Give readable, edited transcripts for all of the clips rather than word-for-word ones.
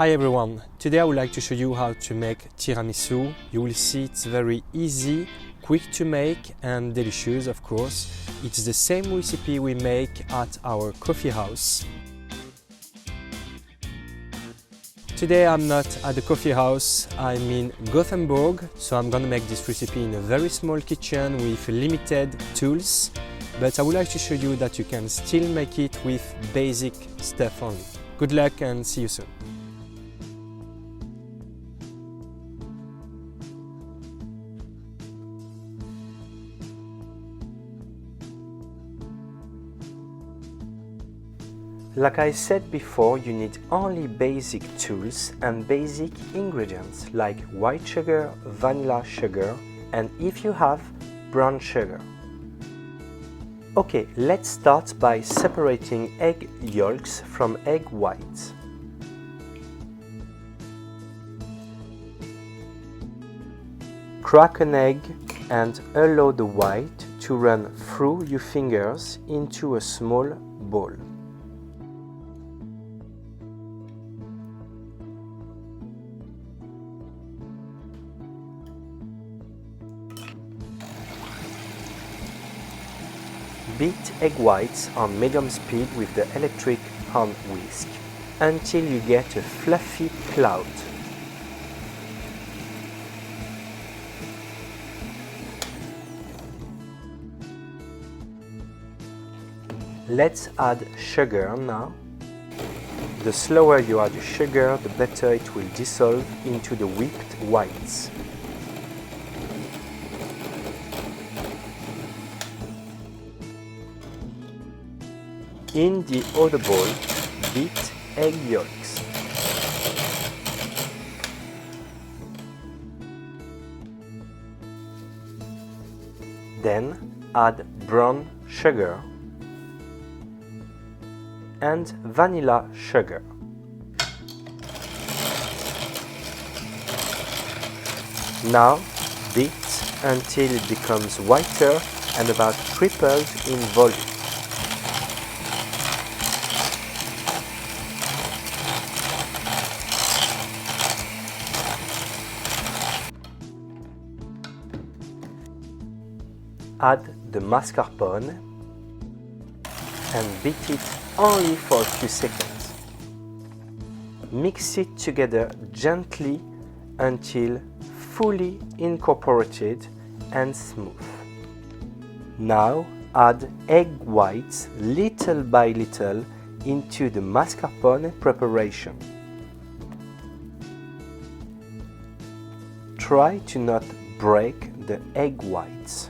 Hi everyone, today I would like to show you how to make tiramisu. You will see it's very easy, quick to make and delicious of course. It's the same recipe we make at our coffee house. Today I'm not at the coffee house, I'm in Gothenburg, so I'm gonna make this recipe in a very small kitchen with limited tools, but I would like to show you that you can still make it with basic stuff only. Good luck and see you soon. Like I said before, you need only basic tools and basic ingredients like white sugar, vanilla sugar, and if you have, brown sugar. Okay, let's start by separating egg yolks from egg whites. Crack an egg and allow the white to run through your fingers into a small bowl. Beat egg whites on medium speed with the electric hand whisk until you get a fluffy cloud. Let's add sugar now. The slower you add the sugar, the better it will dissolve into the whipped whites. In the other bowl, beat egg yolks. Then add brown sugar and vanilla sugar. Now beat until it becomes whiter and about tripled in volume. Add the mascarpone and beat it only for a few seconds. Mix it together gently until fully incorporated and smooth. Now add egg whites little by little into the mascarpone preparation. Try to not break the egg whites.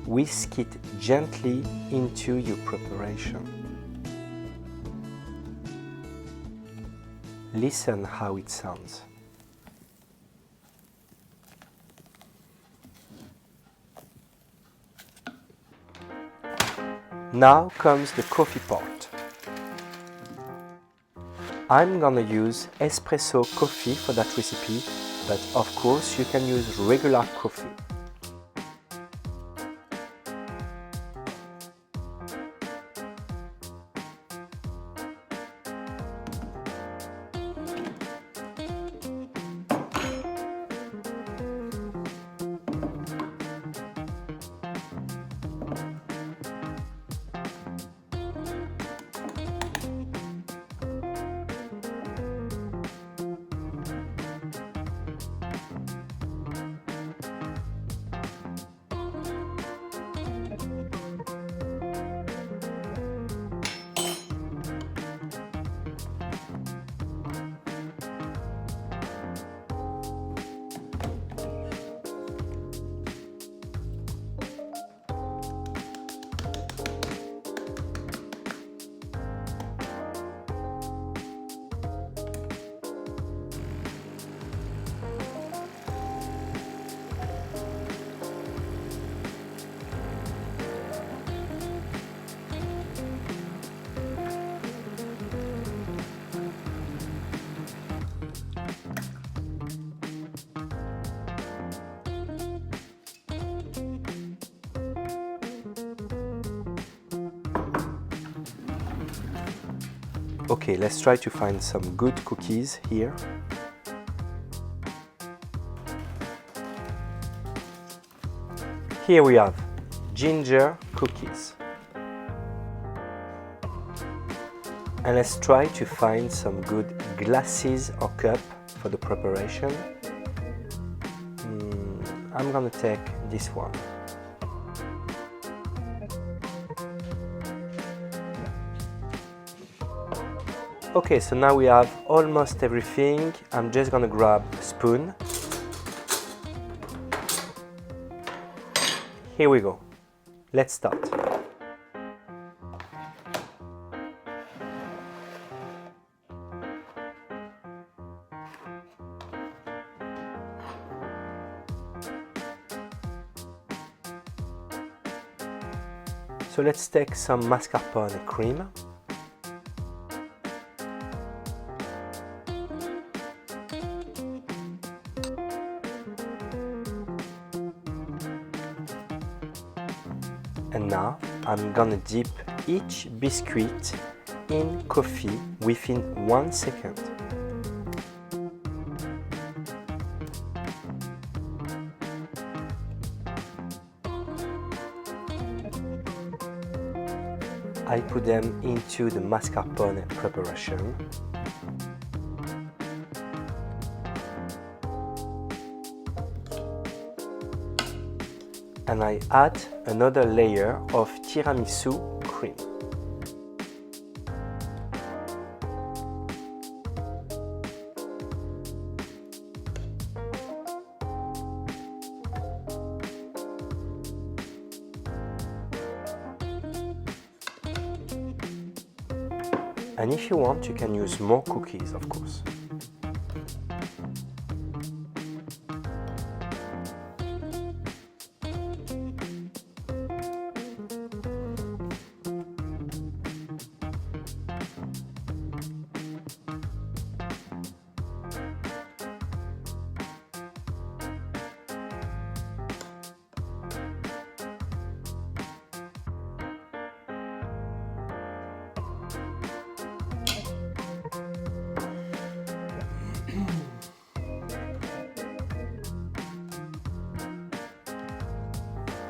Whisk it gently into your preparation. Listen how it sounds. Now comes the coffee part. I'm gonna use espresso coffee for that recipe, but of course you can use regular coffee. Okay, let's try to find some good cookies here. Here we have ginger cookies. And let's try to find some good glasses or cup for the preparation. I'm gonna take this one. Okay, so now we have almost everything. I'm just gonna grab a spoon. Here we go. Let's start. So let's take some mascarpone cream. And now I'm gonna dip each biscuit in coffee within 1 second. I put them into the mascarpone preparation. And I add another layer of tiramisu cream. And if you want, you can use more cookies, of course.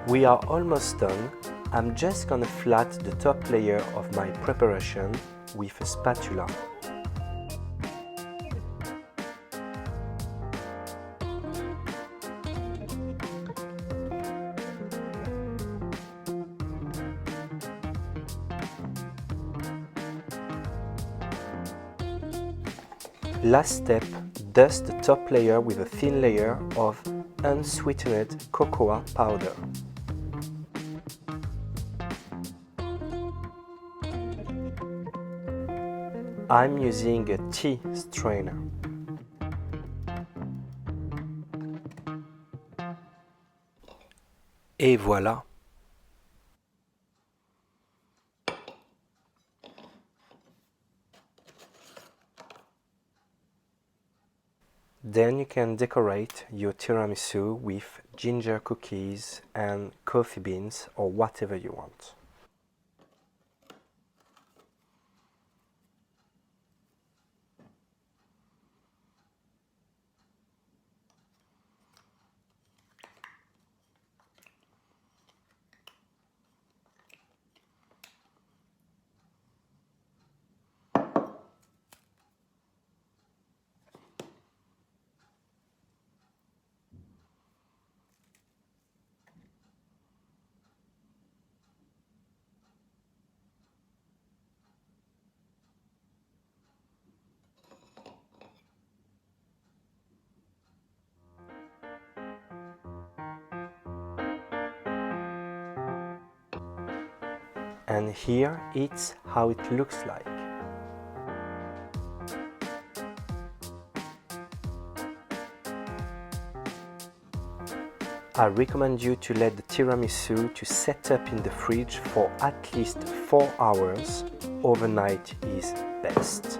We are almost done. I'm just gonna flat the top layer of my preparation with a spatula. Last step, dust the top layer with a thin layer of unsweetened cocoa powder. I'm using a tea strainer. Et voilà! Then you can decorate your tiramisu with ginger cookies and coffee beans or whatever you want. And here it's how it looks like. I recommend you to let the tiramisu to set up in the fridge for at least 4 hours. Overnight is best.